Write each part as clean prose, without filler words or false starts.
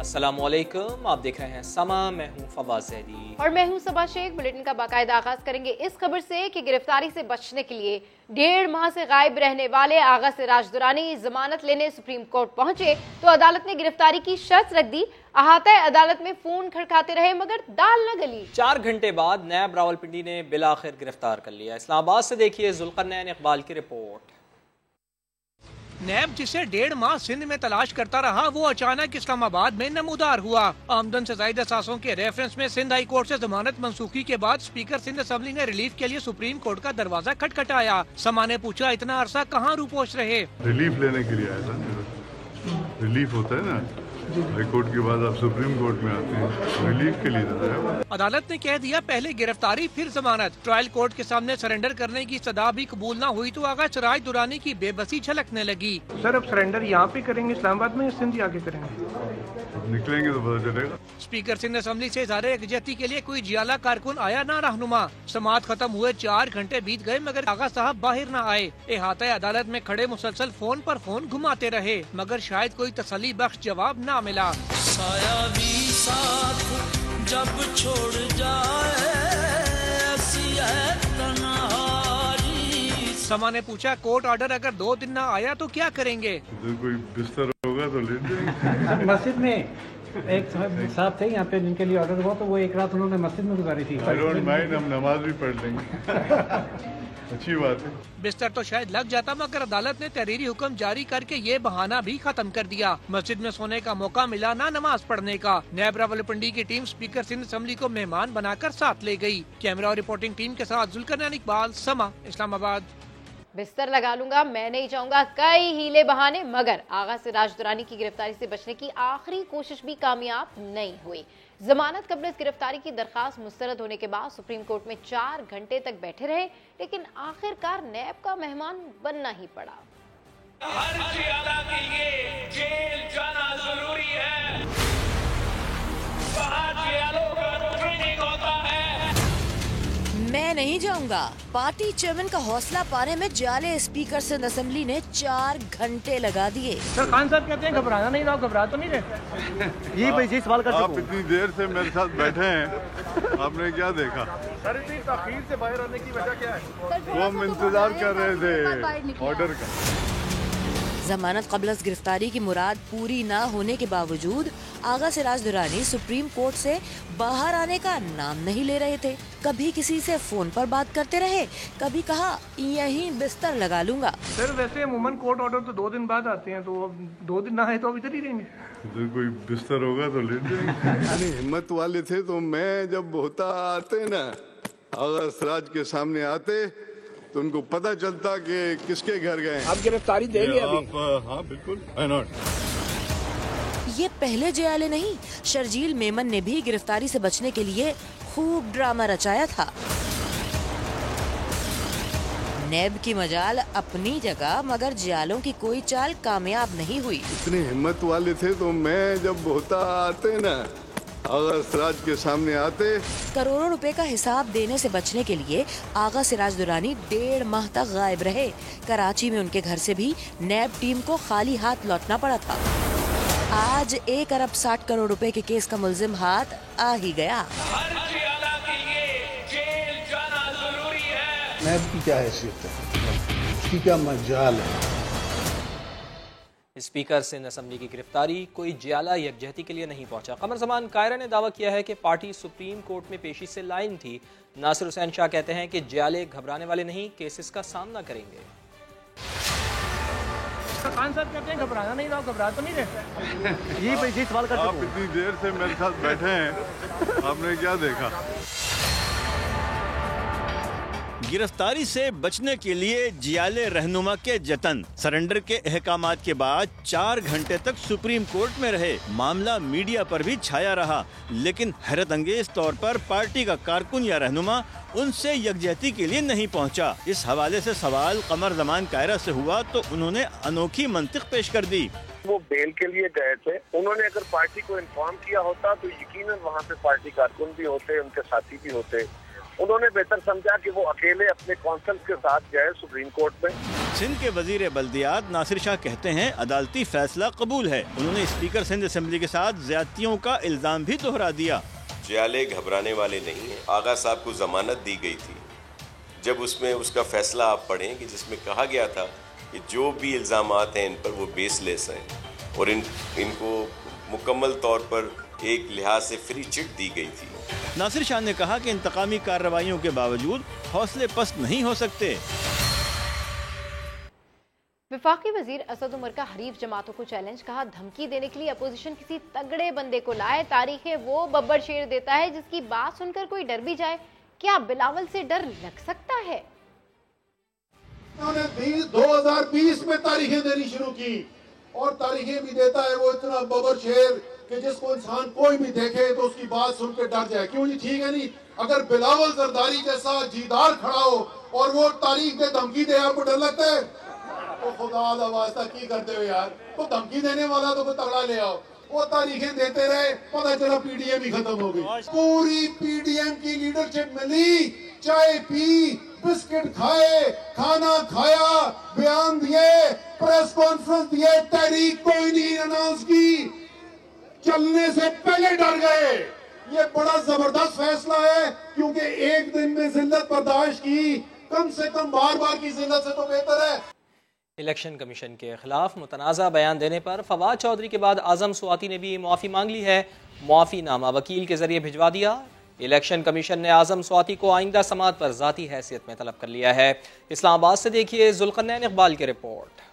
अस्सलामुअलैकुम, आप देख रहे हैं समा। मैं हूं फवाद ज़ैदी और मैं हूं सबा शेख। बुलेटिन का बाकायदा आगाज करेंगे इस खबर से कि गिरफ्तारी से बचने के लिए 1.5 माह से गायब रहने वाले आगा सिराज दुरानी जमानत लेने सुप्रीम कोर्ट पहुंचे तो अदालत ने गिरफ्तारी की शर्त रख दी। अहाता अदालत में फोन खड़काते रहे मगर दाल न गली। 4 घंटे बाद नैब रावलपिंडी ने बिलाखिर गिरफ्तार कर लिया। इस्लामाबाद से देखिए जुल्करनैन इकबाल की रिपोर्ट। नैब जिसे 1.5 माह सिंध में तलाश करता रहा वो अचानक इस्लामाबाद में नमूदार हुआ। आमदन से ज्यादा असासों के रेफरेंस में सिंध हाई कोर्ट से जमानत मंसूखी के बाद स्पीकर सिंध असेंबली ने रिलीफ के लिए सुप्रीम कोर्ट का दरवाजा खटखटाया। समा ने पूछा, इतना अरसा कहाँ रूपोश रहे? रिलीफ लेने के लिए आया था। रिलीफ होता है ना, हाई कोर्ट के बाद आप सुप्रीम कोर्ट में आते हैं, रिलीफ के लिए था। अदालत ने कह दिया, पहले गिरफ्तारी फिर जमानत। ट्रायल कोर्ट के सामने सरेंडर करने की सदा भी कबूल न हुई तो आगा सिराज दुरानी की बेबसी झलकने लगी। सर अब सरेंडर यहाँ पे करेंगे इस्लामाबाद में या सिंध आके करेंगे? निकलेंगे तो पता चलेगा। स्पीकर सिंध असेंबली से इज़हार यकजहती के लिए कोई जियाला कारकुन आया ना रहनुमा। समाअत खत्म हुए 4 घंटे बीत गए मगर आगा साहब बाहर न आए। अहाता अदालत में खड़े मुसलसल फोन पर फोन घुमाते रहे मगर शायद कोई तसल्ली बख्श जवाब न मिला। साया भी साथ जब छोड़ जाए ऐसी है तन्हाई। समा ने पूछा, कोर्ट ऑर्डर अगर 2 दिन न आया तो क्या करेंगे? तो कोई बिस्तर होगा तो ले जाएंगे। मस्जिद में एक साहब थे यहाँ पे जिनके लिए ऑर्डर हुआ तो वो एक रात उन्होंने मस्जिद में गुजारी थी। आई डोंट माइंड, हम नमाज भी पढ़ लेंगे। अच्छी बात है। बिस्तर तो शायद लग जाता मगर अदालत ने तहरीरी हुक्म जारी करके ये बहाना भी खत्म कर दिया। मस्जिद में सोने का मौका मिला ना नमाज पढ़ने का। नैब रावलपिंडी की टीम स्पीकर सिंध असेंबली को मेहमान बनाकर साथ ले गई। कैमरा और रिपोर्टिंग टीम के साथ जुल्करनैन इकबाल, समा, इस्लामाबाद। बिस्तर लगा लूंगा, मैं नहीं चाहूंगा, कई हीले बहाने मगर आगा सिराज दुरानी की गिरफ्तारी से बचने की आखिरी कोशिश भी कामयाब नहीं हुई। जमानत कबल गिरफ्तारी की दरखास्त मुस्तरद होने के बाद सुप्रीम कोर्ट में 4 घंटे तक बैठे रहे लेकिन आखिरकार नैब का मेहमान बनना ही पड़ा। हर जियाला के लिए जेल जाना जरूरी है। वहाँ जियालों का ट्रेनिंग होता है। मैं नहीं जाऊंगा। पार्टी चेयरमैन का हौसला पाने में जाले स्पीकर सिंध असेंबली ने 4 घंटे लगा दिए। सर खान साहब कहते हैं घबराना नहीं, ना घबरा तो नहीं रहे। यही सवाल कर आप इतनी देर से मेरे साथ बैठे हैं, आपने क्या देखा? सर इतनी ताखीर से बाहर आने की वजह क्या है? वो हम इंतजार कर रहे थे ऑर्डर का। जमानत कबल गिरफ्तारी की मुराद पूरी न होने के बावजूद आगा सिराज दुरानी सुप्रीम कोर्ट से बाहर आने का नाम नहीं ले रहे थे। कभी किसी से फोन पर बात करते रहे, कभी कहा यहीं बिस्तर लगा लूंगा। सर वैसे अमूमन कोर्ट ऑर्डर तो 2 दिन बाद आते हैं, तो अब 2 दिन ना आए तो अब इधर ही रहेंगे। तो कोई बिस्तर होगा तो ले जाएंगे। हिम्मत वाले थे तो मैं जब होता आते ना आगा सिराज के सामने आते तो उनको पता चलता कि किसके घर गए। आप गिरफ्तारी देंगे अभी? हाँ बिल्कुल, व्हाई नॉट। ये पहले जयाले नहीं, शर्जील मेमन ने भी गिरफ्तारी से बचने के लिए खूब ड्रामा रचाया था। नैब की मजाल अपनी जगह मगर जियालों की कोई चाल कामयाब नहीं हुई। इतने हिम्मत वाले थे तो मैं जब होता आते ना आगा सिराज के सामने आते। करोड़ों रुपए का हिसाब देने से बचने के लिए आगा सिराज दुरानी 1.5 माह तक गायब रहे। कराची में उनके घर से भी नैब टीम को खाली हाथ लौटना पड़ा था। आज 1 अरब 60 करोड़ रुपए के केस का मुल्जिम हाथ आ ही गया। हर जियाला के लिए जेल जाना जरूरी है। नैब की क्या हैसियत है, उसकी क्या मजाल है? स्पीकर सिंध असेंबली की गिरफ्तारी कोई जियाला यकजहती के लिए नहीं पहुंचा। कमर जमान कायरा ने दावा किया है कि पार्टी सुप्रीम कोर्ट में पेशी से लाइन थी। नासिर हुसैन शाह कहते हैं कि जियाले घबराने वाले नहीं, केसेस का सामना करेंगे। खान साहब कहते हैं घबराना नहीं, ना घबरा तो नहीं रहे। यही सवाल कर आप इतनी देर से मेरे साथ बैठे हैं, आपने क्या देखा? गिरफ्तारी से बचने के लिए जियाले रहनुमा के जतन। सरेंडर के अहकामात के बाद 4 घंटे तक सुप्रीम कोर्ट में रहे। मामला मीडिया पर भी छाया रहा लेकिन हैरत अंगेज तौर पर पार्टी का कारकुन या रहनुमा उनसे यकजहती के लिए नहीं पहुंचा। इस हवाले से सवाल कमर जमान कायरा से हुआ तो उन्होंने अनोखी मंतिक पेश कर दी। वो बेल के लिए गए थे, उन्होंने अगर पार्टी को इन्फॉर्म किया होता तो यकीनन वहाँ पे पार्टी कारकुन भी होते, उनके साथी भी होते। उन्होंने बेहतर समझा कि वो अकेले अपने कौंसल के साथ गए सुप्रीम कोर्ट में। सिंध के वजीर बल्दियात नासिर शाह कहते हैं अदालती फैसला कबूल है। उन्होंने स्पीकर सिंध असेंबली के साथ ज्यादतियों का इल्जाम भी दोहरा दिया। जियाले घबराने वाले नहीं हैं। आगा साहब को जमानत दी गई थी, जब उसमें उसका फैसला आप पढ़ें कि जिसमें कहा गया था कि जो भी इल्जामात हैं इन पर वो बेसलेस हैं और इनको मुकम्मल तौर पर एक लिहाज से फ्री चिट दी गई थी। नासिर शाह ने कहा कि इंतकामी कार्रवाइयों के बावजूद हौसले पस्त नहीं हो सकते। वफाकी वजीर असद उमर का हरीफ जमातों को चैलेंज, कहा धमकी देने के लिए अपोजिशन किसी तगड़े बंदे को लाए। तारीख है वो बब्बर शेर देता है जिसकी बात सुनकर कोई डर भी जाए। क्या बिलावल से डर लग सकता है? उन्होंने 2020 में तारीखें देनी शुरू की और तारीखें भी देता है वो इतना बब्बर शेर कि जिसको इंसान कोई भी देखे तो उसकी बात सुन के डर जाए। क्यों जी? ठीक है नहीं, अगर बिलावल जरदारी जैसा जीदार खड़ा हो और वो तारीख दे धमकी दे, आपको डर लगता है? तो खुदा दा वास्ता की करते हो यार, तो धमकी देने वाला तो कोई तगड़ा ले आओ। वो तारीखें देते रहे, पता चला पीडीएम ही खत्म हो गई। पूरी पीडीएम की लीडरशिप मिली, चाय पी, बिस्किट खाए, खाना खाया, बयान दिए, प्रेस कॉन्फ्रेंस दिए, तहरीक कोई नहीं अनाउंस की, चलने से पहले डर गए। ये बड़ा जबरदस्त फैसला है, क्योंकि एक दिन में जिल्लत बर्दाश्त की, कम से कम बार बार की जिल्लत से तो बेहतर है। इलेक्शन कमीशन के खिलाफ मुतनाज़ा बयान देने पर फवाद चौधरी के बाद आजम स्वाति ने भी मुआफ़ी मांग ली है। मुआफ़ीनामा वकील के जरिए भिजवा दिया। इलेक्शन कमीशन ने आजम स्वाति को आइंदा समाअत पर ज़ाती हैसियत में तलब कर लिया है। इस्लामाबाद से देखिए जुल्करनैन इकबाल की रिपोर्ट।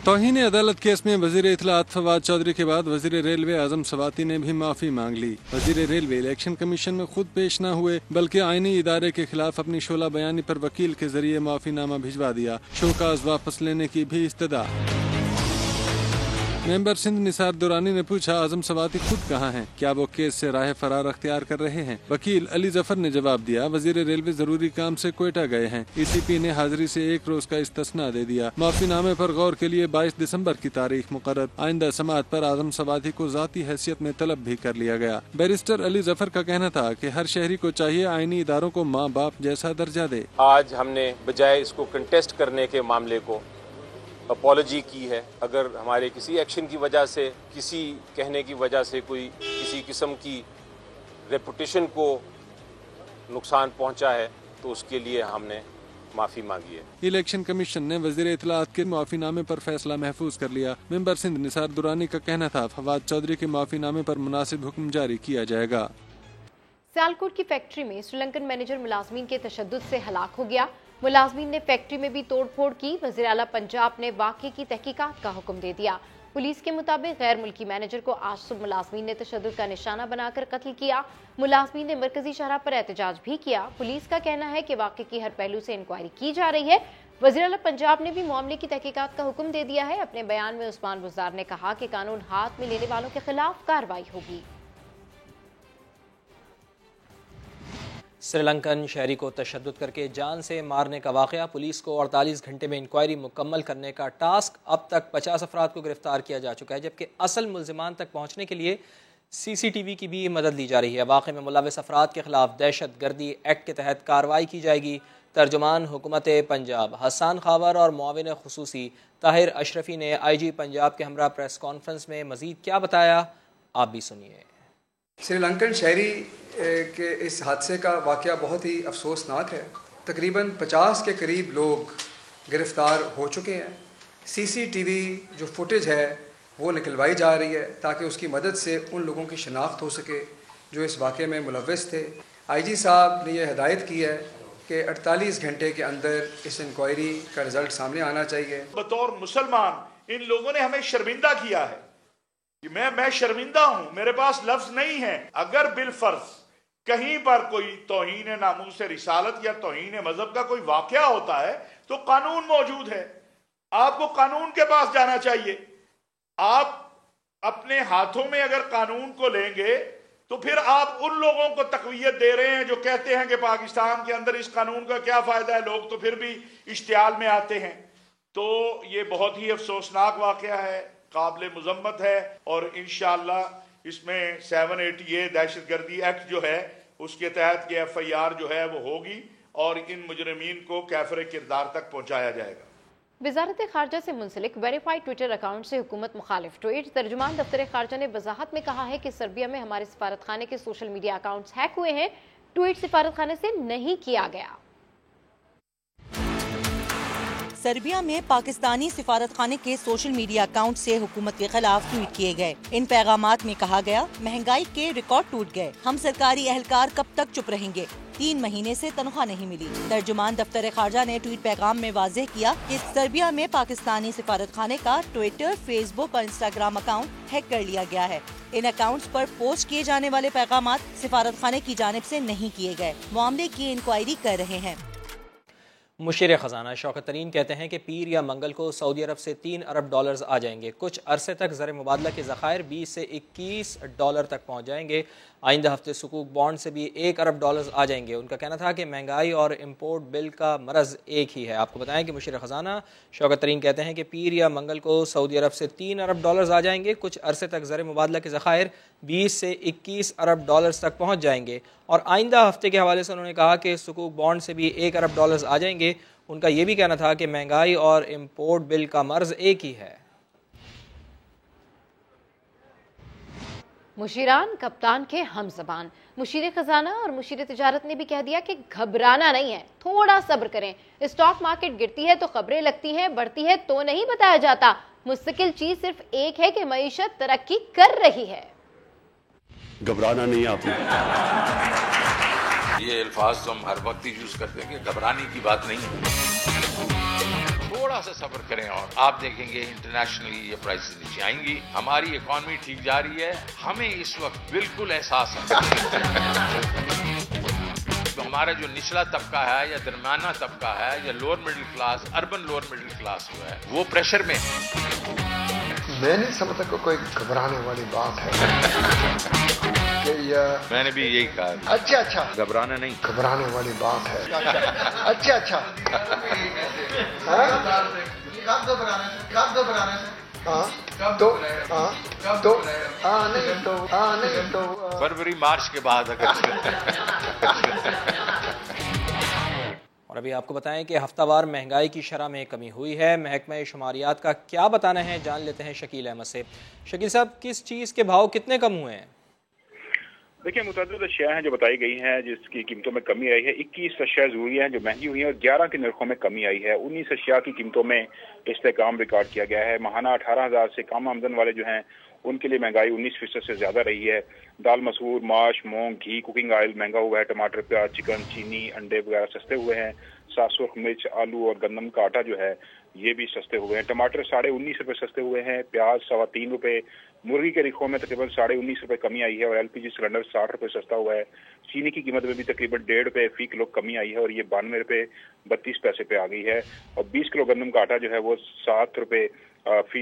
तौहीन अदालत केस में वजीर इत्तलात फवाद चौधरी के बाद वजीर रेलवे आजम स्वाति ने भी माफी मांग ली। वजीर रेलवे इलेक्शन कमीशन में खुद पेश न हुए बल्कि आईनी इदारे के खिलाफ अपनी शोला बयानी पर वकील के जरिए माफीनामा भिजवा दिया। शोकाज वापस लेने की भी इस्तदा। मेंबर सिंध निसार दुरानी ने पूछा, आजम स्वाति खुद कहाँ हैं? क्या वो केस से राह फरार अख्तियार कर रहे हैं? वकील अली जफर ने जवाब दिया, वजीर रेलवे जरूरी काम से क्वेटा गए हैं। ईसीपी ने हाजिरी से 1 रोज का इस्तिस्ना दे दिया। माफीनामे पर गौर के लिए 22 दिसंबर की तारीख मुकर्रर। आइंदा समाअत पर आजम स्वाति को जाती हैसियत में तलब भी कर लिया गया। बैरिस्टर अली जफर का कहना था कि हर शहरी को चाहिए आईनी इदारों को माँ बाप जैसा दर्जा दे। आज हमने बजाय इसको कंटेस्ट करने के मामले को अपॉलॉजी की है। अगर हमारे किसी एक्शन की वजह से, किसी कहने की वजह से कोई किसी किस्म की रेपुटेशन को नुकसान पहुंचा है तो उसके लिए हमने माफी मांगी है। इलेक्शन कमीशन ने वजीर इत्तलात के माफीनामे पर फैसला महफूज कर लिया। मेंबर सिंध निसार दुरानी का कहना था, फवाद चौधरी के माफीनामे पर मुनासिब हुक्म जारी किया जाएगा। सियालकोट की फैक्ट्री में श्रीलंकन मैनेजर मुलाजमीन के तशद्दुद से हलाक हो गया। मुलाजमीन ने फैक्ट्री में भी तोड़फोड़ की। वज़ीर आला पंजाब ने वाक़े की तहकीकात का हुक्म दे दिया। पुलिस के मुताबिक गैर मुल्की मैनेजर को आज सुबह मुलाजमीन ने तशद्दुद का निशाना बनाकर कत्ल किया। मुलाजमीन ने मरकजी शहर पर एहतजाज भी किया। पुलिस का कहना है कि वाक़े की हर पहलू से इंक्वायरी की जा रही है। वज़ीर आला पंजाब ने भी मामले की तहकीकात का हुक्म दे दिया है। अपने बयान में उस्मान बुज़दार ने कहा कि कानून हाथ में लेने वालों के खिलाफ कार्रवाई होगी। श्रीलंकन शहरी को तशद्दुद करके जान से मारने का वाक़या। पुलिस को 48 घंटे में इंक्वायरी मुकम्मल करने का टास्क। अब तक 50 अफराद को गिरफ्तार किया जा चुका है, जबकि असल मुल्जिमान तक पहुँचने के लिए CCTV की भी मदद ली जा रही है। वाक़े में मुलविस अफराद के खिलाफ दहशत गर्दी एक्ट के तहत कार्रवाई की जाएगी। तर्जुमान हुकूमत पंजाब हसन खावर और मुआविन खुसूसी ताहिर अशरफी ने IG पंजाब के हमरा प्रेस कॉन्फ्रेंस में मज़ीद क्या बताया, आप भी सुनिए। श्रीलंकन शहरी के इस हादसे का वाक़या बहुत ही अफसोसनाक है। तकरीबन 50 के करीब लोग गिरफ़्तार हो चुके हैं। CCTV जो फुटेज है वो निकलवाई जा रही है ताकि उसकी मदद से उन लोगों की शनाख्त हो सके जो इस वाक़े में मुलव्वस थे। IG साहब ने यह हिदायत की है कि 48 घंटे के अंदर इस इंक्वायरी का रिज़ल्ट सामने आना चाहिए। बतौर मुसलमान इन लोगों ने हमें शर्मिंदा किया है कि मैं शर्मिंदा हूं, मेरे पास लफ्ज नहीं है। अगर बिलफर्ज कहीं पर कोई तौहीन नामूस रिसालत या तौहीन मजहब का कोई वाकया होता है तो कानून मौजूद है। आपको कानून के पास जाना चाहिए। आप अपने हाथों में अगर कानून को लेंगे तो फिर आप उन लोगों को तकवीयत दे रहे हैं जो कहते हैं कि पाकिस्तान के अंदर इस कानून का क्या फायदा है। लोग तो फिर भी इश्तियाल में आते हैं। तो ये बहुत ही अफसोसनाक वाकया है, काबिल मुजम्मत है। और इंशाअल्लाह इसमें 780A दहशतगर्दी एक्ट जो है उसके तहत ये FIR जो है वो होगी और इन मुजरिमीन को कैफरे किरदार तक पहुंचाया जाएगा। वजारत खारजा से मुंसलिक वेरीफाइड ट्विटर अकाउंट से हुकूमत मुखालिफ ट्वीट। तर्जुमान दफ्तर खारजा ने वजाहत में कहा है कि सर्बिया में हमारे सफारत खाने के सोशल मीडिया अकाउंट्स हैक हुए हैं। ट्वीट सफारत खाने से नहीं किया गया। सर्बिया में पाकिस्तानी सिफारत खाने के सोशल मीडिया अकाउंट से हुकूमत के खिलाफ ट्वीट किए गए। इन पैगामात में कहा गया, महंगाई के रिकॉर्ड टूट गए, हम सरकारी एहलकार कब तक चुप रहेंगे, 3 महीने से तनख्वाह नहीं मिली। तर्जुमान दफ्तर खारजा ने ट्वीट पैगाम में वाज़ेह किया कि सर्बिया में पाकिस्तानी सिफारत खाने का ट्विटर, फेसबुक और इंस्टाग्राम अकाउंट हैक कर लिया गया है। इन अकाउंट्स पर पोस्ट किए जाने वाले पैगामात सिफारत खाने की जानिब से नहीं किए गए। मामले की इंक्वायरी कर रहे हैं। मुशीर ख़जाना शौकत तरीन कहते हैं कि पीर या मंगल को सऊदी अरब से 3 अरब डॉलर्स आ जाएंगे। कुछ अरसे तक ज़र मुबादला के ज़खायर 20 से 21 डॉलर तक पहुँच जाएंगे। आइंदा हफ्ते सुकूक बॉन्ड से भी 1 अरब डॉलर्स आ जाएंगे। उनका कहना था कि महंगाई और इम्पोर्ट बिल का मरज़ एक ही है। आपको बताएं कि मुशीर ख़जाना शौकत तरीन कहते हैं कि पीर या मंगल को सऊदी अरब से 3 अरब डॉलर्स आ जाएंगे। कुछ अरसे तक ज़र मुबादला के ज़खायर 20 से 21 अरब डॉलर्स तक पहुँच जाएंगे। और आइंदा हफ्ते के हवाले से उन्होंने कहा कि सुकूक बॉन्ड से भी 1 अरब डॉलर्स आ जाएंगे। उनका ये भी कहना था कि महंगाई और इम्पोर्ट बिल का मर्ज एक ही है। मुशीरान कप्तान के हम ज़बान। मुशीर खजाना और मुशीर तिजारत ने भी कह दिया कि घबराना नहीं है, थोड़ा सब्र करें। स्टॉक मार्केट गिरती है तो खबरें लगती हैं, बढ़ती है तो नहीं बताया जाता। मुस्तकिल चीज सिर्फ एक है कि मईशत तरक्की कर रही है। घबराना नहीं आपने। ये अल्फाज तो हम हर वक्त यूज करते हैं कि घबराने की बात नहीं है। थोड़ा सा सब्र करें और आप देखेंगे इंटरनेशनली ये प्राइसेस नीचे आएंगी। हमारी इकॉनमी ठीक जा रही है, हमें इस वक्त बिल्कुल एहसास है। तो हमारा जो निचला तबका है या दरमियाना तबका है या lower middle class, urban lower middle class जो है वो प्रेशर में। मैं नहीं समझता कि कोई घबराने वाली बात है। मैंने भी यही कहा। अच्छा घबराना नहीं, घबराने वाली बात है। अच्छा फरवरी मार्च के बाद अगर। और अभी आपको बताएं कि हफ्तावार महंगाई की शरह में कमी हुई है। महकमा शुमारियात का क्या बताना है, जान लेते हैं शकील अहमद से। शकील साहब, किस चीज़ के भाव कितने कम हुए हैं? देखिए, मुतअद्दिद अशिया हैं जो बताई गई हैं जिसकी कीमतों में कमी आई है। 21 अशिया जरूरी हैं जो महंगी हुई हैं और 11 के नरखों में कमी आई है। 19 अशिया की कीमतों में इस्तेकाम रिकॉर्ड किया गया है। माहाना 18,000 से कम आमदन वाले जो हैं उनके लिए महंगाई 19% से ज्यादा रही है। दाल, मसूर, माश, मूंग, घी, कुकिंग ऑयल महंगा हुआ है। टमाटर, प्याज, चिकन, चीनी, अंडे वगैरह सस्ते हुए हैं। 7 सुर्ख मिर्च, आलू और गंदम का आटा जो है ये भी सस्ते हुए हैं। टमाटर 19.5 रुपए सस्ते हुए हैं। प्याज 3.25 रुपए। मुर्गी के रिखों में तकरीबन 19.5 रुपए कमी आई है और LPG सिलेंडर 60 रुपए सस्ता हुआ है। चीनी की कीमत में भी तकरीबन 1.5 रुपए फी किलो कमी आई है और ये 92 रुपए 32 पैसे पे आ गई है। और 20 किलो गंदम का आटा जो है वो 7 रुपए फी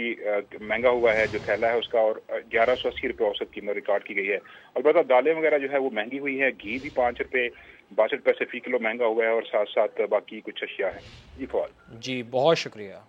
महंगा हुआ है जो थैला है उसका, और 1180 रुपए औसत कीमत रिकॉर्ड की गई है। अलबत्ता दालें वगैरह जो है वो महंगी हुई है। घी भी 5 रुपए 62 पैसे फी किलो महंगा हुआ है और साथ साथ बाकी कुछ अशिया है। जी फवाद। जी बहुत शुक्रिया।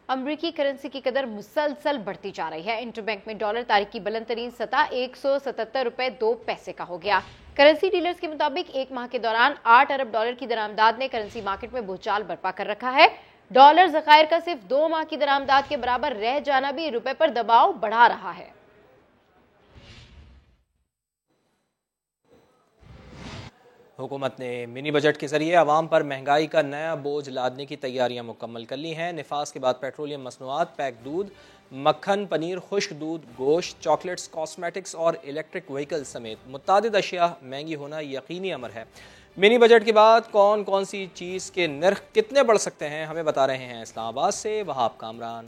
अमरीकी करेंसी की कदर मुसलसल बढ़ती जा रही है। इंटरबैंक में डॉलर तारीख की बुलंद तरीन सतह 177 रुपए 2 पैसे का हो गया। करेंसी डीलर्स के मुताबिक एक माह के दौरान 8 अरब डॉलर की दरामदाद ने करेंसी मार्केट में भूचाल बर्पा कर रखा है। डॉलर ज़खायर का सिर्फ 2 माह की दरामदाद के बराबर रह जाना भी रुपए पर दबाव बढ़ा रहा है। हुकूमत ने मिनी बजट के जरिए आवाम पर महंगाई का नया बोझ लादने की तैयारियां मुकम्मल कर ली हैं। निफास के बाद पेट्रोलियम मसनूआत, पैक दूध, मक्खन, पनीर, खुश्क दूध, गोश्त, चॉकलेट्स, कॉस्मेटिक्स और इलेक्ट्रिक व्हीकल समेत मुतादिद अशिया महंगी होना यकीनी अमर है। मिनी बजट के बाद कौन कौन सी चीज़ के नर्ख कितने बढ़ सकते हैं, हमें बता रहे हैं इस्लामाबाद से वहाब कामरान।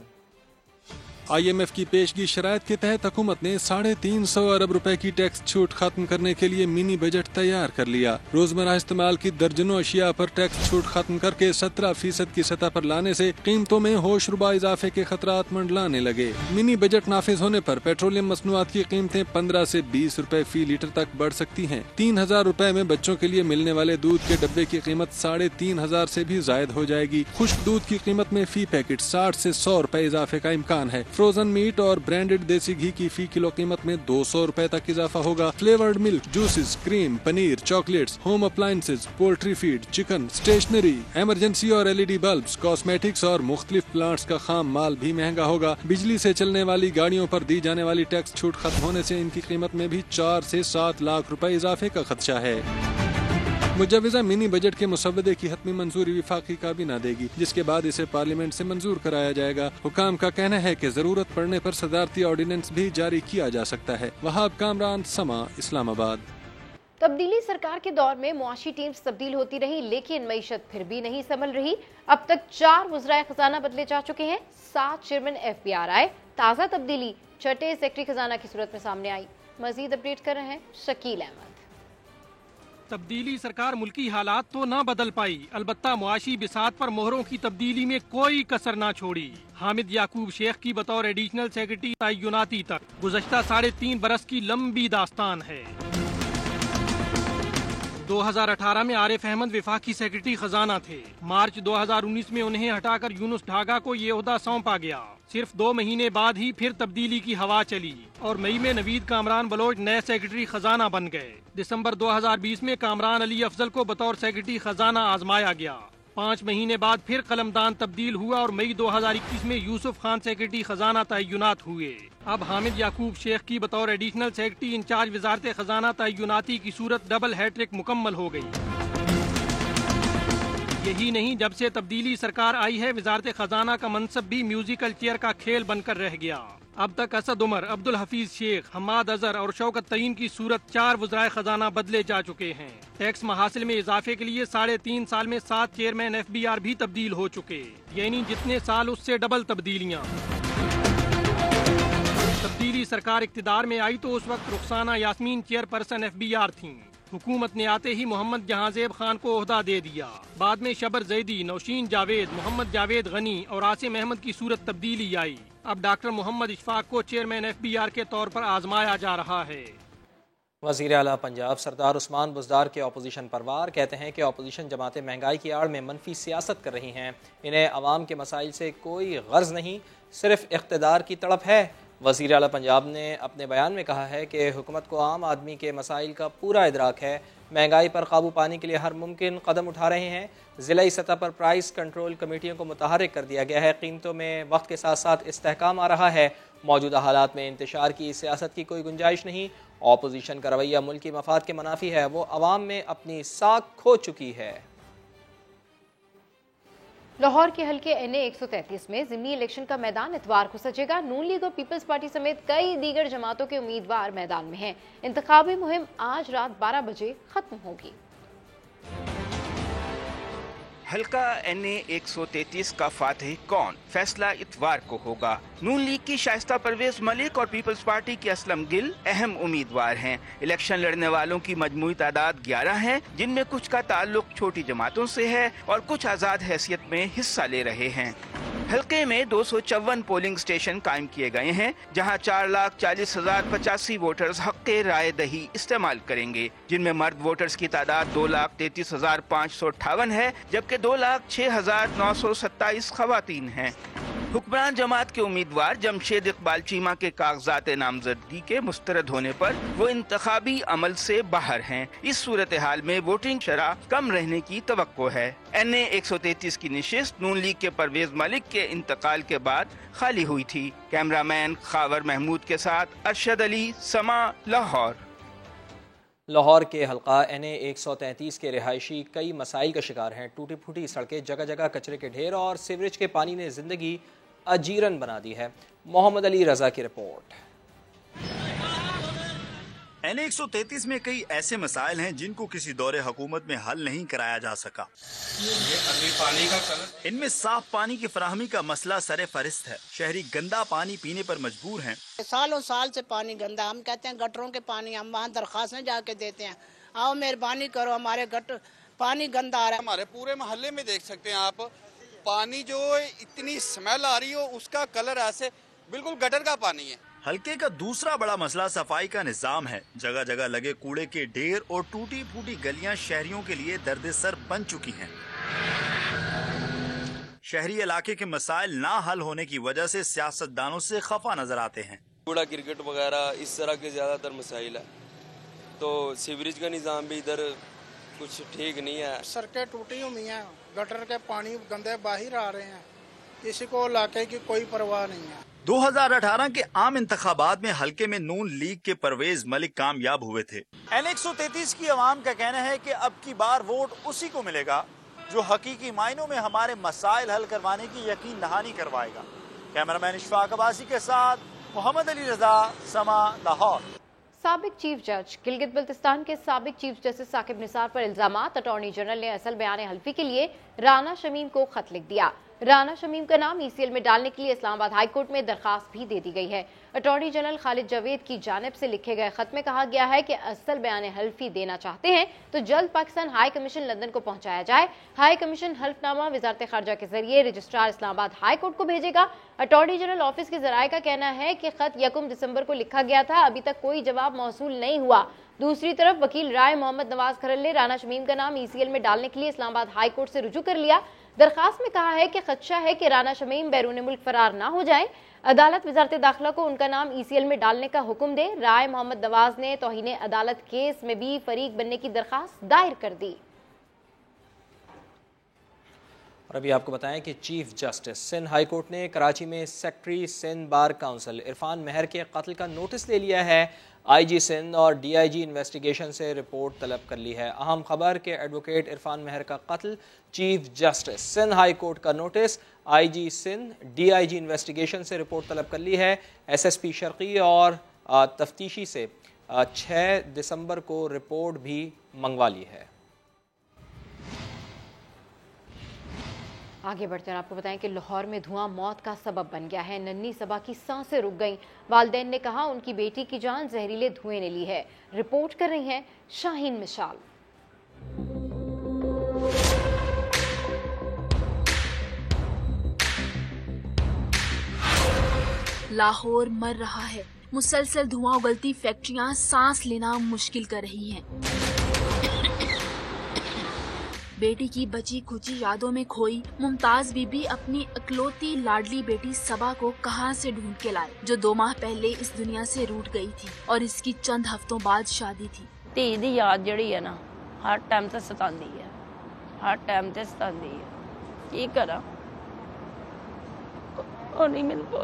IMF की पेशगी शराइत के तहत हुकूमत ने 350 अरब रुपए की टैक्स छूट खत्म करने के लिए मिनी बजट तैयार कर लिया। रोजमर्रा इस्तेमाल की दर्जनों अशिया पर टैक्स छूट खत्म करके 17% की सतह पर लाने से कीमतों में होशरुबा इजाफे के खतरात मंडलाने लगे। मिनी बजट नाफिज होने पर पेट्रोलियम मसनूआत की कीमतें 15 से 20 रुपए फी लीटर तक बढ़ सकती हैं। 3000 रुपए में बच्चों के लिए मिलने वाले दूध के डब्बे की कीमत 3500 से भी जायद हो जाएगी। खुश्क दूध की कीमत में फी पैकेट 60 से 100 रुपए इजाफे का इम्कान है। फ्रोजन मीट और ब्रांडेड देसी घी की फी किलो कीमत में 200 रुपए तक इजाफा होगा। Flavoured milk, juices, cream, paneer, chocolates, home appliances, poultry feed, chicken, stationery, emergency और LED बल्ब्स, कॉस्मेटिक्स और मुख्तलिफ प्लांट्स का खाम माल भी महंगा होगा। बिजली से चलने वाली गाड़ियों पर दी जाने वाली टैक्स छूट खत्म होने से इनकी कीमत में भी 4 से 7 लाख रुपए इजाफे का खदशा है। मुजव्वज़ा मिनी बजट के मुसव्वदे की हतमी मंजूरी विफाकी काबीना देगी, जिसके बाद इसे पार्लियामेंट से मंजूर कराया जाएगा। हुकाम का कहना है कि जरूरत पड़ने पर सदारती ऑर्डिनेंस भी जारी किया जा सकता है। वहाब कामरान, समा, इस्लामाबाद। तब्दीली सरकार के दौर में मुआशी टीम्स तब्दील होती रही, लेकिन मईशत फिर भी नहीं संभल रही। अब तक 4 वज़राए खजाना बदले जा चुके हैं, 7 चेयरमैन FBR आए। ताज़ा तब्दीली छठे सेक्रेटरी खजाना की सूरत में सामने आई। मजीद अपडेट कर रहे हैं शकील अहमद। तब्दीली सरकार मुल्की हालात तो न बदल पाई, अलबत्ता मुआशी बिसात पर मोहरों की तब्दीली में कोई कसर न छोड़ी। हामिद याकूब शेख की बतौर एडिशनल सेक्रेटरी तय्युनाती तक गुज़श्ता 3.5 बरस की लंबी दास्तान है। 2018 में आरिफ अहमद वफाकी सेक्रेटरी खजाना थे। मार्च 2019 में उन्हें हटाकर यूनुस ढागा को ये ओहदा सौंपा गया। सिर्फ 2 महीने बाद ही फिर तब्दीली की हवा चली और मई में नवीद कामरान बलोच नए सेक्रेटरी खजाना बन गए। दिसंबर 2020 में कामरान अली अफजल को बतौर सेक्रेटरी खजाना आजमाया गया। 5 महीने बाद फिर कलमदान तब्दील हुआ और मई 2021 में यूसुफ खान सेक्रेटरी खजाना तय्युनात हुए। अब हामिद याकूब शेख की बतौर एडिशनल सेक्रेटरी इंचार्ज वजारत खजाना तय्युनाती की सूरत डबल हैट्रिक मुकम्मल हो गई। यही नहीं, जब से तब्दीली सरकार आई है वजारत खजाना का मनसब भी म्यूजिकल चेयर का खेल बनकर रह गया। अब तक असद उमर, अब्दुल हफीज शेख, हम्माद अजहर और शौकत तईन की सूरत 4 वज़राए खजाना बदले जा चुके हैं। टैक्स महासिल में इजाफे के लिए 3.5 साल में 7 चेयरमैन FBR भी तब्दील हो चुके, यानी जितने साल उससे डबल तब्दीलियाँ। तब्दीली सरकार इक्तिदार में आई तो उस वक्त रुखसाना यास्मीन चेयरपर्सन FBR थीं। हुकूमत ने आते ही मोहम्मद जहांजेब खान को ओहदा दे दिया। बाद में शबर जैदी, नौशीन जावेद, मोहम्मद जावेद गनी और आसिम अहमद की सूरत तब्दीली आई। अब डॉक्टर मोहम्मद इशफाक को चेयरमैन FBR के तौर पर आजमाया जा रहा है। वज़ीर आला पंजाब सरदार उस्मान बुज़दार के अपोजिशन परवार कहते हैं कि अपोजिशन जमातें महंगाई की आड़ में मनफी सियासत कर रही हैं। इन्हें अवाम के मसाइल से कोई गर्ज नहीं, सिर्फ इख्तिदार की तड़प है। वज़ीर आला पंजाब ने अपने बयान में कहा है कि हुकूमत को आम आदमी के मसाइल का पूरा इदराक है, महंगाई पर काबू पाने के लिए हर मुमकिन कदम उठा रहे हैं। ज़िलाई सतह पर प्राइस कंट्रोल कमेटियों को मुतहर्रिक कर दिया गया है। कीमतों में वक्त के साथ साथ इस्तेहकाम आ रहा है। मौजूदा हालात में इंतशार की सियासत की कोई गुंजाइश नहीं। अपोजिशन का रवैया मुल्की मफाद के मुनाफी है, वो अवाम में अपनी साख खो चुकी है। लाहौर के हल्के NA 133 में ज़िमनी इलेक्शन का मैदान इतवार को सजेगा। नून लीग और पीपल्स पार्टी समेत कई दीगर जमातों के उम्मीदवार मैदान में हैं। इंतखाबी मुहिम आज रात 12 बजे खत्म होगी। हल्का NA 133 का फातिह कौन, फैसला इतवार को होगा। नून लीग की शाइस्ता परवेज मलिक और पीपल्स पार्टी की असलम गिल अहम उम्मीदवार हैं। इलेक्शन लड़ने वालों की मजमूई तादाद 11 है, जिनमें कुछ का ताल्लुक छोटी जमातों से है और कुछ आज़ाद हैसियत में हिस्सा ले रहे हैं। हल्के में 254 पोलिंग स्टेशन कायम किए गए हैं, जहां 4,40,085 वोटर्स हक़ राय दही इस्तेमाल करेंगे, जिनमें मर्द वोटर्स की तादाद 2,33,558 है, जबकि 2,06,927 खवातीन हैं। हुक्मरान जमात के उम्मीदवार जमशेद इकबाल चीमा के कागजात नामजदगी के मुस्तरद होने पर वो इंतखाबी अमल से बाहर हैं। इस सूरत हाल में वोटिंग शरह कम रहने की तवक्को है। NA 133 की निशिस्त नून लीग के परवेज मलिक के इंतकाल के बाद खाली हुई थी। कैमरामैन खावर महमूद के साथ अरशद अली, समा, लाहौर। लाहौर के हल्का NA 133 के रिहायशी कई मसाइल का शिकार हैं। टूटी फूटी सड़कें, जगह जगह कचरे के ढेर और सीवरेज के पानी ने जिंदगी अजीरन बना दी है। मोहम्मद अली रजा की रिपोर्ट। NA 133 में कई ऐसे मसाइल हैं जिनको किसी दौरे हुकूमत में हल नहीं कराया जा सका। पानी का कलर, इनमें साफ पानी की फराहमी का मसला सरे फरिस्त है। शहरी गंदा पानी पीने पर मजबूर हैं। सालों साल से पानी गंदा, हम कहते हैं गटरों के पानी, हम वहाँ दरखास्तें जाके देते हैं, आओ मेहरबानी करो, हमारे गटर पानी गंदा आ रहा है। हमारे पूरे मोहल्ले में देख सकते हैं आप, पानी जो इतनी स्मेल आ रही हो, उसका कलर ऐसे बिल्कुल गटर का पानी है। हल्के का दूसरा बड़ा मसला सफाई का निजाम है। जगह जगह लगे कूड़े के ढेर और टूटी फूटी गलियां शहरियों के लिए दर्द सर बन चुकी हैं। शहरी इलाके के मसाइल ना हल होने की वजह से सियासतदानों से खफा नजर आते हैं। कूड़ा क्रिकेट वगैरह इस तरह के ज्यादातर मसाइल है, तो सीवरेज का निज़ाम भी इधर कुछ ठीक नहीं है। सड़कें टूटी हुई हैं, गटर के पानी गंदे बाहर आ रहे हैं, किसी को इलाके की कोई परवाह नहीं है। 2018 के आम इंतखाबात में हल्के में नून लीग के परवेज मलिक कामयाब हुए थे। N133 की आवाम का कहना है कि अब की बार वोट उसी को मिलेगा जो हकीकी मायनों में हमारे मसाइल हल करवाने की यकीन दहानी करवाएगा। कैमरामैन इशफाक अब्बासी के साथ मोहम्मद अली रजा, समा, लाहौर। साबिक चीफ जज गिलगित बल्तिस्तान के साबिक चीफ जस्टिस साकिब निसार पर इल्जामात। अटॉर्नी जनरल ने असल बयान हल्फी के लिए राना शमीम को खत लिख दिया। राना शमीम का नाम ECL में डालने के लिए इस्लामाबाद हाई कोर्ट में दरखास्त भी दे दी गई है। अटॉर्नी जनरल खालिद जावेद की जानिब से लिखे गए खत में कहा गया है कि असल बयान हल्फी देना चाहते हैं तो जल्द पाकिस्तान हाई कमीशन लंदन को पहुंचाया जाए। हाई कमीशन हल्फनामा वजारत खारजा के जरिए रजिस्ट्रार इस्लामाबाद हाई कोर्ट को भेजेगा। अटॉर्नी जनरल ऑफिस के जराये का कहना है कि खत 1 दिसंबर को लिखा गया था, अभी तक कोई जवाब मौसूल नहीं हुआ। दूसरी तरफ वकील राय मोहम्मद नवाज खरल ने राना शमीम का नाम ECL में डालने के लिए इस्लामाबाद हाई कोर्ट से रुजू कर लिया। दरखास्त में कहा है कि खदशा है कि राना शमीम बैरून मुल्क फरार ना हो जाएं। अदालत वजारत दाखिला को उनका नाम ECL में डालने का हुक्म दे। राय मोहम्मद नवाज ने तौहीन अदालत केस में भी फरीक बनने की दरखास्त दायर कर दी। और अभी आपको बताएं कि chief justice Sindh high court ने कराची में secretary Sindh bar council Irfan Mehar के कत्ल का नोटिस ले लिया है। IG सिंध और DIG इन्वेस्टिगेशन से रिपोर्ट तलब कर ली है। अहम खबर के एडवोकेट इरफान मेहर का कत्ल, chief justice Sindh high court का notice, IG Sindh DIG investigation से रिपोर्ट तलब कर ली है। SSP शर्की और तफ्तीशी से 6 दिसंबर को रिपोर्ट भी मंगवा ली है। आगे बढ़ते हैं आपको बताएं कि लाहौर में धुआं मौत का सबब बन गया है। नन्ही सबा की सांसें रुक गईं। वालिदैन ने कहा उनकी बेटी की जान जहरीले धुएं ने ली है। रिपोर्ट कर रही हैं शाहीन मिशाल। लाहौर मर रहा है। मुसलसल धुआं उगलती फैक्ट्रियां सांस लेना मुश्किल कर रही हैं। बेटी की बची खुची यादों में खोई मुमताज बीबी अपनी इकलौती लाडली बेटी सबा को कहां से ढूंढ के लाए, जो 2 माह पहले इस दुनिया से रूठ गई थी और इसकी चंद हफ्तों बाद शादी थी। धी दी याद जड़ी है ना हर टाइम से सतांदी है, हर टाइम से सतांदी है। की करा और नहीं मेरे को।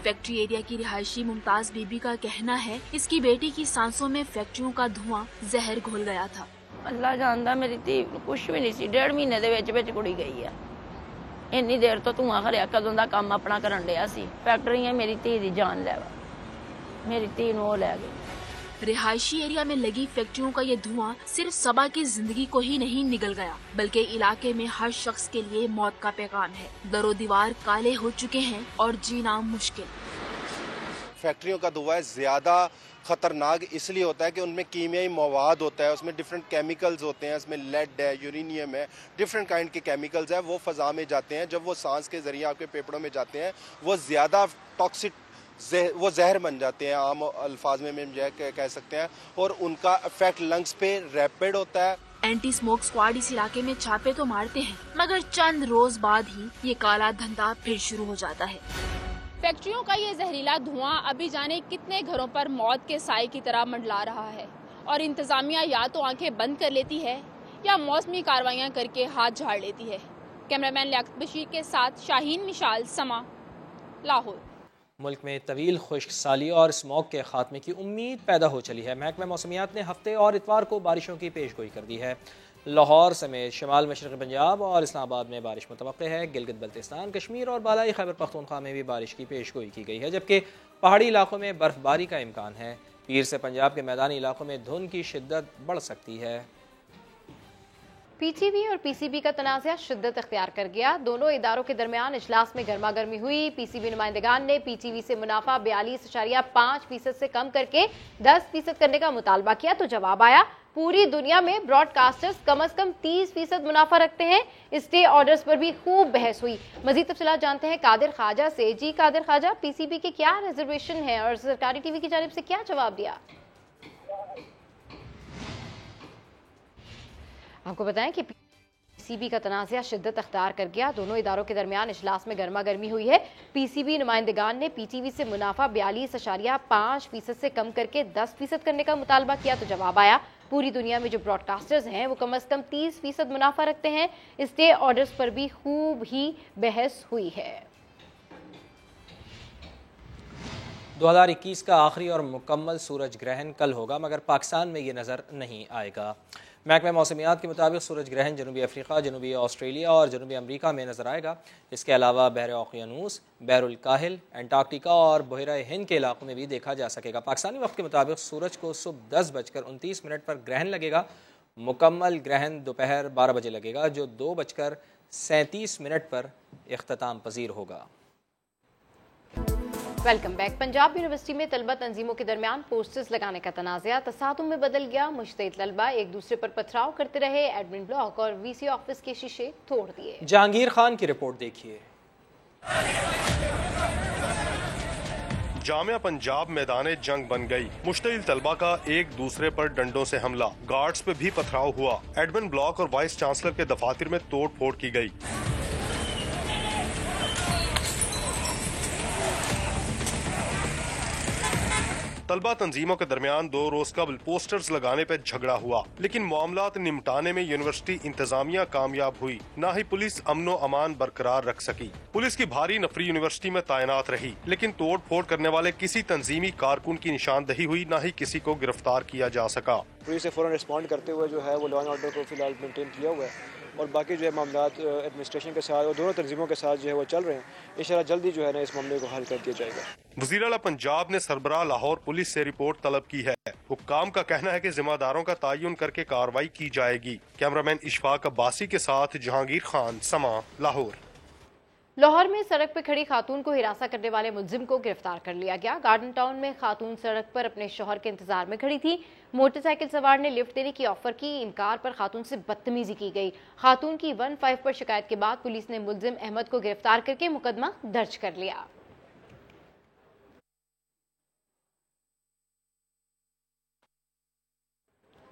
फैक्ट्री एरिया की रिहायशी मुमताज बीबी का कहना है इसकी बेटी की सांसों में फैक्ट्रियों का धुआं जहर घोल गया था। अल्लाह जानदा मेरी धी कुछ भी नहीं सी। 1.5 महीने दे विच कुड़ी गई है। इन्नी देर तो धुआं खरिया कदों दा काम अपना करन डिया सी। फैक्ट्री मेरी धी दी जान लेवा, मेरी धी नूं ओ लै गई। रिहायशी एरिया में लगी फैक्ट्रियों का ये धुआं सिर्फ सबा की जिंदगी को ही नहीं निगल गया, बल्कि इलाके में हर शख्स के लिए मौत का पैगाम है। दरो दीवार काले हो चुके हैं और जीना मुश्किल। फैक्ट्रियों का धुआं ज्यादा खतरनाक इसलिए होता है कि उनमें कीमियाई मवाद होता है, उसमें डिफरेंट केमिकल्स होते हैं, उसमें लेड है, यूरेनियम है, डिफरेंट काइंड के केमिकल्स है। वो फ़ज़ा में जाते हैं, जब वो सांस के जरिए आपके फेफड़ों में जाते हैं वो ज़्यादा टॉक्सिक वो जहर बन जाते हैं, आम अल्फाज में हम कह सकते हैं, और उनका इफेक्ट लंग्स पे रैपिड होता है। एंटी स्मोक स्क्वाड इस इलाके में छापे तो मारते हैं, मगर चंद रोज बाद ही ये काला धंधा फिर शुरू हो जाता है। फैक्ट्रियों का ये जहरीला धुआं अभी जाने कितने घरों पर मौत के साए की तरह मंडला रहा है और इंतजामिया या तो आंखें बंद कर लेती है या मौसमी कार्रवाइयां करके हाथ झाड़ लेती है। कैमरामैन लियाकत बशीर के साथ शाहीन मिशाल, समा, लाहौर। मुल्क में तवील खुश्क साली और स्मॉग के खात्मे की उम्मीद पैदा हो चली है। महकमा मौसमियात ने हफ्ते और इतवार को बारिशों की पेशगोई कर दी है। लाहौर समेत शिमाल मशरक़ी पंजाब और इस्लामाबाद में बारिश मुतवक्किल है। गिलगित बल्तिस्तान, कश्मीर और बालाई खैबर पख्तूनख्वा में भी बारिश की पेशगोई की गई है, जबकि पहाड़ी इलाकों में बर्फबारी का इम्कान है। पीर से पंजाब के मैदानी इलाकों में धुंध की शिद्दत बढ़ सकती है। PTV और PCB का तनाज़ा शिद्दत अख्तियार कर गया। दोनों इदारों के दरमियान इजलास में गर्मा गर्मी हुई। PCB नुमाइंदगान ने PTV से मुनाफा 42.5% से कम करके 10% करने का मुतालबा किया तो जवाब आया पूरी दुनिया में ब्रॉडकास्टर्स कम से कम 30% मुनाफा रखते हैं। स्टे ऑर्डर्स पर भी खूब बहस हुई। मजीद तफसीलात जानते हैं कादिर ख्वाजा से। जी कादिर ख्वाजा, PCB के क्या रिजर्वेशन है और सरकारी TV की जानिब से क्या जवाब दिया? आपको बताएं कि पीसीबी का तनाज़ा शिद्दत अख्तियार कर गया। दोनों इदारों के दरमियान इजलास में गर्मा गर्मी हुई है। पीसीबी नुमाइंदगान ने पीटीवी से मुनाफा 42.5% से कम करके 10% करने का मुतालबा किया तो जवाब आया पूरी दुनिया में जो ब्रॉडकास्टर्स हैं वो कम से कम 30% मुनाफा रखते हैं। स्टे ऑर्डर्स पर भी खूब ही बहस हुई है। 2021 का आखिरी और मुकम्मल सूरज ग्रहण कल होगा, मगर पाकिस्तान में ये नज़र नहीं आएगा। महकमा मौसमियात के मुताबिक सूरज ग्रहण जनूबी अफ्रीका, जनूबी ऑस्ट्रेलिया और जनूबी अमरीका में नज़र आएगा। इसके अलावा बहर ओकियानूस, बहरुल काहिल, एंटार्क्टिका और बहरा हिंद के इलाकों में भी देखा जा सकेगा। पाकिस्तानी वक्त के मुताबिक सूरज को सुबह 10:29 पर ग्रहण लगेगा। मुकम्मल ग्रहण दोपहर 12 बजे लगेगा, जो 2:37 पर इख्तिताम पजीर होगा। Welcome back. पंजाब यूनिवर्सिटी में तलबा तंजीमों के दरमियान पोस्टर्स लगाने का तनाज़ा तसादुम में बदल गया। मुश्तइद तलबा एक दूसरे पर पथराव करते रहे। एडमिन ब्लॉक और वीसी ऑफिस के शीशे तोड़ दिए। जहांगीर खान की रिपोर्ट देखिए। जामिया पंजाब मैदान जंग बन गई। मुश्तइल तलबा का एक दूसरे पर डंडों से हमला, गार्ड्स पे भी पथराव हुआ। एडमिन ब्लॉक और वाइस चांसलर के दफातर में तोड़ फोड़ की गई। तलबा तंजीमों के दरमियान 2 रोज कबल पोस्टर्स लगाने पर झगड़ा हुआ, लेकिन मामलात निपटाने में यूनिवर्सिटी इंतजामिया कामयाब हुई। न ही पुलिस अमनो अमान बरकरार रख सकी। पुलिस की भारी नफरी यूनिवर्सिटी में तैनात रही, लेकिन तोड़ फोड़ करने वाले किसी तंजीमी कारकुन की निशानदही हुई, न ही किसी को गिरफ्तार किया जा सका। पुलिस से फौरन रिस्पॉन्ड करते हुए जो है वो लॉ एंड ऑर्डर को फिलहाल मेंटेन किया हुआ है और बाकी जो है मामलात एडमिनिस्ट्रेशन के साथ और दोनों तंजीमों के साथ जो है वो चल रहे हैं। इंशाल्लाह जल्दी जो है ना इस मामले को हल कर दिया जाएगा। वज़ीर आला पंजाब ने सरबराह लाहौर पुलिस से रिपोर्ट तलब की है। हुक्काम का कहना है कि जिम्मेदारों का तयन करके कार्रवाई की जाएगी। कैमरामैन इशफाक अब्बासी के साथ जहांगीर खान, समा, लाहौर। लाहौर में सड़क पर खड़ी खातून को हिरासा करने वाले मुलजिम को गिरफ्तार कर लिया गया। गार्डन टाउन में खातून सड़क पर अपने शौहर के इंतजार में खड़ी थी। मोटरसाइकिल सवार ने लिफ्ट देने की ऑफर की, इनकार पर खातून से बदतमीजी की गई। खातून की 15 पर शिकायत के बाद पुलिस ने मुलजिम अहमद को गिरफ्तार करके मुकदमा दर्ज कर लिया।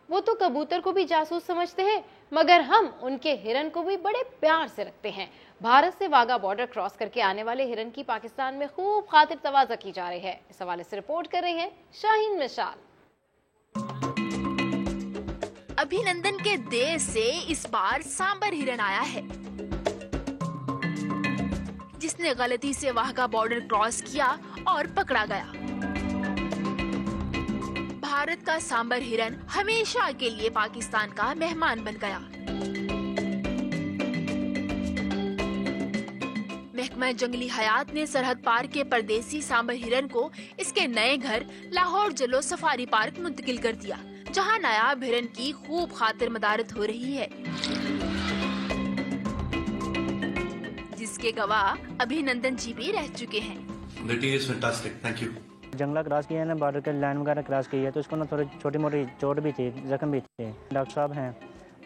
वो तो कबूतर को भी जासूस समझते हैं, मगर हम उनके हिरन को भी बड़े प्यार से रखते हैं। भारत से वाघा बॉर्डर क्रॉस करके आने वाले हिरन की पाकिस्तान में खूब खातिर तवाज़ा की जा रही है। इस हवाले से रिपोर्ट कर रहे हैं शाहीन मिसाल। अभिनंदन के देश से इस बार सांबर हिरन आया है, जिसने गलती से वाघा बॉर्डर क्रॉस किया और पकड़ा गया। भारत का सांबर हिरन हमेशा के लिए पाकिस्तान का मेहमान बन गया। महकमा जंगली हयात ने सरहद पार के परदेसी सांबर हिरन को इसके नए घर लाहौर जलो सफारी पार्क मुंतकिल कर दिया, जहां नायाब हिरन की खूब खातिर मदारत हो रही है, जिसके गवाह अभिनंदन जी भी रह चुके हैं। जंगला क्रॉस किया ना, बॉर्डर के लाइन वगैरह क्रॉस की है, तो उसको ना थोड़ी छोटी मोटी चोट भी थी, जख्म भी थे। डॉक्टर साहब हैं,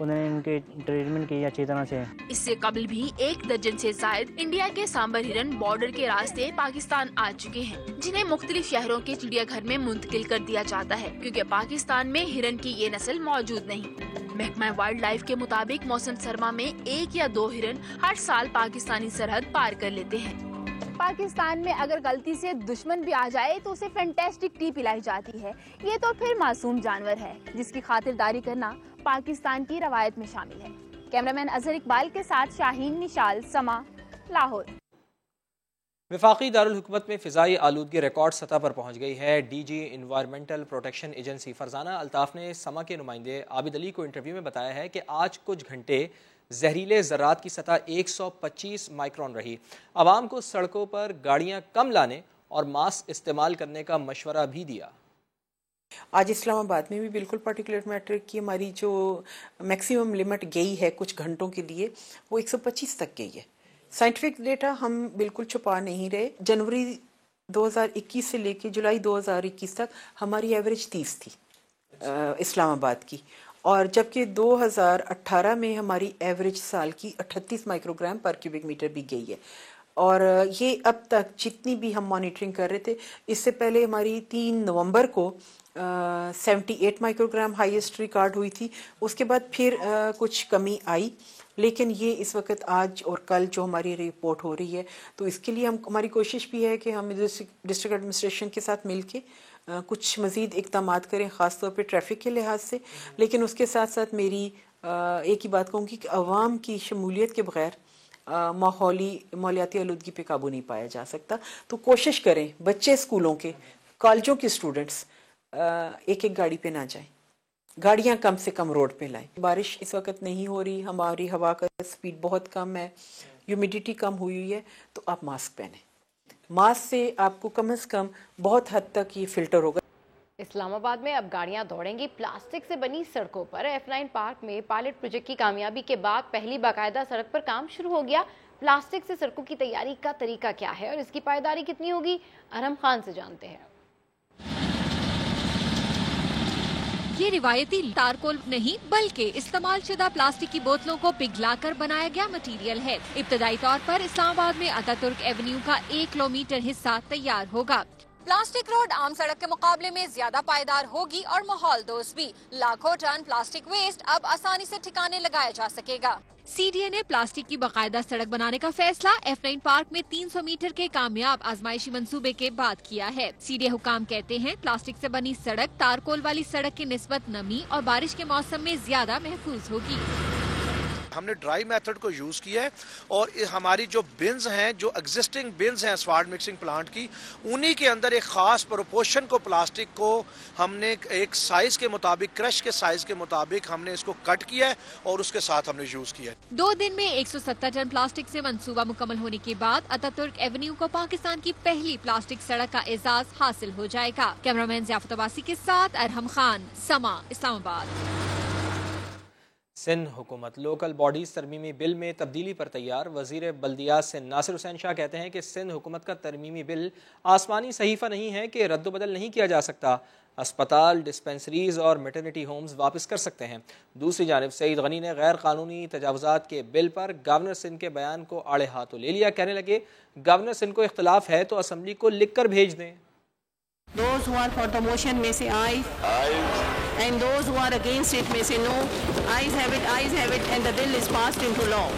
उन्होंने इनकी ट्रीटमेंट की अच्छी तरह से। इससे कबल भी 1 दर्जन से जायद इंडिया के सांबर हिरन बॉर्डर के रास्ते पाकिस्तान आ चुके हैं, जिन्हें मुख्तलिफ शहरों के चिड़ियाघर में मुंतकिल कर दिया जाता है, क्योंकि पाकिस्तान में हिरन की ये नस्ल मौजूद नहीं। महकमा वाइल्ड लाइफ के मुताबिक मौसम सरमा में 1 या 2 हिरन हर साल पाकिस्तानी सरहद पार कर लेते हैं। पाकिस्तान में अगर गलती से दुश्मन भी आ जाए तो उसे फैंटास्टिक टी पिलाई जाती है। ये तो फिर मासूम जानवर है, जिसकी खातिरदारी करना पाकिस्तान की रवायत में शामिल है। कैमरामैन अजहर इकबाल के साथ शाहीन निशाल, समा, लाहौर। वफाकी दारुल हुकूमत में फ़िज़ाई आलूदगी रिकॉर्ड सतह पर पहुँच गई है। DG environmental protection agency Farzana Altaf ने समा के नुमाइंदे आबिद अली को इंटरव्यू में बताया है कि आज कुछ घंटे जहरीले ज़रात की सतह 125 माइक्रोन रही। आवाम को सड़कों पर गाड़ियाँ कम लाने और मास्क इस्तेमाल करने का मशवरा भी दिया। आज इस्लामाबाद में भी बिल्कुल पार्टिकुलेट मैटर की हमारी जो मैक्सिमम लिमिट गई है कुछ घंटों के लिए, वो 125 तक गई है। साइंटिफिक डेटा हम बिल्कुल छुपा नहीं रहे। जनवरी 2021 से लेके जुलाई 2021 तक हमारी एवरेज 30 थी इस्लामाबाद की, और जबकि 2018 में हमारी एवरेज साल की 38 माइक्रोग्राम पर क्यूबिक मीटर भी गई है। और ये अब तक जितनी भी हम मॉनिटरिंग कर रहे थे, इससे पहले हमारी 3 नवंबर को 78 माइक्रोग्राम हाईएस्ट रिकॉर्ड हुई थी। उसके बाद फिर कुछ कमी आई लेकिन ये इस वक्त आज और कल जो हमारी रिपोर्ट हो रही है, तो इसके लिए हमारी कोशिश भी है कि हम डिस्ट्रिक्ट एडमिनिस्ट्रेशन के साथ मिलके कुछ मज़ीद इक़दाम करें, ख़ास तौर पे ट्रैफिक के लिहाज से। लेकिन उसके साथ साथ मेरी एक ही बात कहूँगी कि अवाम की शमूलियत के बग़ैर माहौलियाती आलूदगी पे काबू नहीं पाया जा सकता। तो कोशिश करें बच्चे स्कूलों के, कॉलेजों के स्टूडेंट्स एक एक गाड़ी पे ना जाएं, गाड़ियां कम से कम रोड पे लाएं। बारिश इस वक्त नहीं हो रही, हमारी हवा का स्पीड बहुत कम है, ह्यूमिडिटी कम हुई है, तो आप मास्क पहनें। मास्क से आपको कम से कम बहुत हद तक ये फिल्टर होगा। इस्लामाबाद में अब गाड़ियां दौड़ेंगी प्लास्टिक से बनी सड़कों पर। F9 पार्क में पायलट प्रोजेक्ट की कामयाबी के बाद पहली बाकायदा सड़क पर काम शुरू हो गया। प्लास्टिक से सड़कों की तैयारी का तरीका क्या है और इसकी पायदारी कितनी होगी, अरहम खान से जानते हैं। ये रिवायती तारकोल नहीं बल्कि इस्तेमाल शुदा प्लास्टिक की बोतलों को पिघलाकर बनाया गया मटेरियल है। इब्तदाई तौर पर इस्लामाबाद में अतातुर्क एवेन्यू का 1 किलोमीटर हिस्सा तैयार होगा। प्लास्टिक रोड आम सड़क के मुकाबले में ज्यादा पायदार होगी और माहौल दोस्त भी। लाखों टन प्लास्टिक वेस्ट अब आसानी से ठिकाने लगाया जा सकेगा। CDA ने प्लास्टिक की बाकायदा सड़क बनाने का फैसला F9 पार्क में 300 मीटर के कामयाब आजमाइशी मंसूबे के बाद किया है। CDA हुकाम कहते हैं प्लास्टिक से बनी सड़क तारकोल वाली सड़क की निस्बत नमी और बारिश के मौसम में ज्यादा महफूज होगी। हमने ड्राई मेथड को यूज़ किया है और हमारी जो बिन्स हैं, जो एग्जिस्टिंग बिन्स हैं एस्फाल्ट मिक्सिंग प्लांट की, उन्हीं के अंदर एक ख़ास प्रोपोर्शन को प्लास्टिक को हमने एक साइज़ के मुताबिक, क्रश के साइज़ के मुताबिक हमने इसको कट किया है और उसके साथ हमने यूज़ किया है। 2 दिन में 170 टन प्लास्टिक से मंसूबा मुकम्मल होने के बाद अतातुर्क एवेन्यू को पाकिस्तान की पहली प्लास्टिक सड़क का एजाज हासिल हो जाएगा। कैमरामैन ज़ियाफत अब्बासी के साथ अरहम खान, समा, इस्लामाबाद। सिंध हुकूमत लोकल बॉडीज तरमीमी बिल में तब्दीली पर तैयार। वजीर बल्दियात सिंध नासिर हुसैन शाह कहते हैं कि सिंध हुकूमत का तरमीमी बिल आसमानी सहीफ़ा नहीं है कि रद्द-ओ-बदल नहीं किया जा सकता। अस्पताल, डिस्पेंसरीज और मैटरनिटी होम्स वापस कर सकते हैं। दूसरी जानिब सईद गनी ने गैर कानूनी तजावुज़ात के बिल पर गवर्नर सिंध के बयान को आड़े हाथों ले लिया। कहने लगे गवर्नर सिंध को इख्तलाफ है तो असम्बली को लिख कर भेज दें। Those who are for the motion may say aye. And those who are against it may say no. Ayes have it, and the bill is passed into law.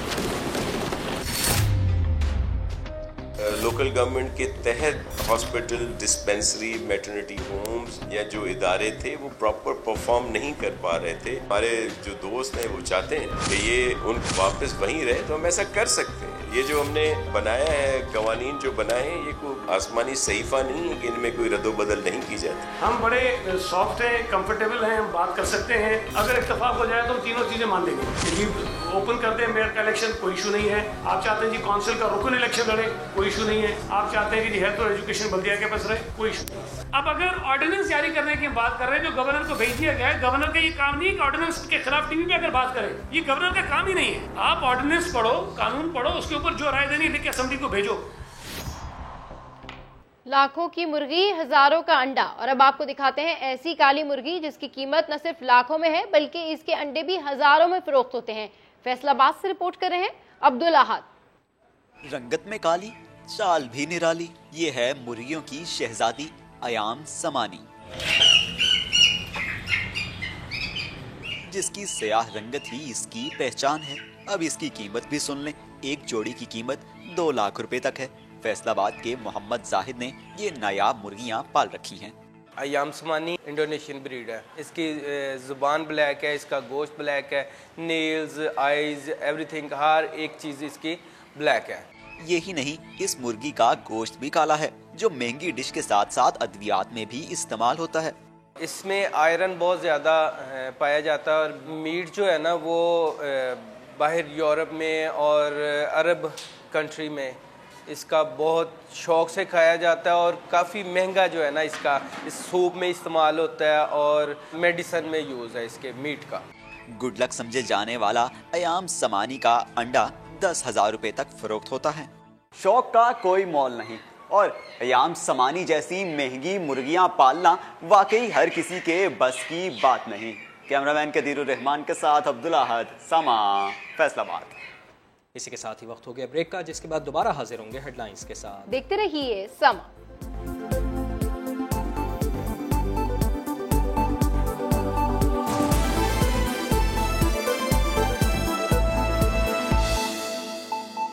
Local government के तहत hospital, dispensary, maternity Holmes या जो इदारे थे वो proper perform नहीं कर पा रहे थे। हमारे जो दोस्त हैं वो चाहते हैं कि ये उन वापस वहीं रहे, तो हम ऐसा कर सकते हैं। ये जो हमने बनाया है, कवानीन जो बनाए हैं, ये कोई आसमानी सहीफा नहीं है कि इनमें कोई रद्दो-बदल नहीं की जाती। हम बड़े सॉफ्ट हैं, कंफर्टेबल हैं, हम बात कर सकते हैं। अगर इत्तेफाक हो जाए तो हम तीनों चीजें मान लेंगे। ओपन कर दें मेयर का इलेक्शन, कोई इशू नहीं है। आप चाहते हैं जी काउंसिल का रुकन इलेक्शन लड़े, कोई इशू नहीं है। आप चाहते हैं कि जी हेल्थ और एजुकेशन बल्दिया के पास रहे, कोई इशू नहीं। अब अगर ऑर्डिनेंस जारी करने की बात कर रहे हैं, जो गवर्नर को भेज दिया गया है, गवर्नर का ये काम नहीं है कि ऑर्डिनेंस के खिलाफ टीवी पे अगर बात करें, ये गवर्नर का काम ही नहीं है। आप ऑर्डिनेंस पढ़ो, कानून पढ़ो, उसके ऊपर जो राय देनी है असेंबली को भेजो। लाखों की मुर्गी, हजारों का अंडा, और अब आपको दिखाते हैं ऐसी काली मुर्गी जिसकी कीमत न सिर्फ लाखों में है बल्कि इसके अंडे भी हजारों में फरोख्त होते हैं। फैसलाबाद से रिपोर्ट कर रहे हैं अब्दुल अहद। रंगत में काली, चाल भी निराली, ये है मुर्गियों की शहजादी अयाम समानी, जिसकी सयाह रंगत ही इसकी पहचान है। अब इसकी कीमत भी सुन लें। एक जोड़ी की कीमत 2 लाख रुपए तक है। फैसलाबाद के मोहम्मद जाहिद ने ये नायाब मुर्गियां पाल रखी हैं। अयाम समानी इंडोनेशियन ब्रीड है। इसकी ज़ुबान ब्लैक है, इसका गोश्त ब्लैक है, नेल्स, आइज, एवरीथिंग, हर एक चीज़ इसकी ब्लैक है। यही नहीं, इस मुर्गी का गोश्त भी काला है, जो महंगी डिश के साथ साथ अद्वियात में भी इस्तेमाल होता है। इसमें आयरन बहुत ज़्यादा पाया जाता है और मीट जो है ना वो बाहर यूरोप में और अरब कंट्री में इसका बहुत शौक से खाया जाता है और काफ़ी महंगा जो है ना इसका इस सूप में इस्तेमाल होता है और मेडिसिन में यूज़ है इसके मीट का। गुड लक समझे जाने वाला अयाम समानी का अंडा 10,000 रुपए तक फरोख्त होता है। शौक का कोई मोल नहीं और अयाम समानी जैसी महंगी मुर्गियां पालना वाकई हर किसी के बस की बात नहीं। कैमरामैन कदीरुर रहमान के साथ अब्दुल अहद, समा, फैसलाबाद। इसी के साथ ही वक्त हो गया ब्रेक का, जिसके बाद दोबारा हाजिर होंगे हेडलाइंस के साथ। देखते रहिए समा।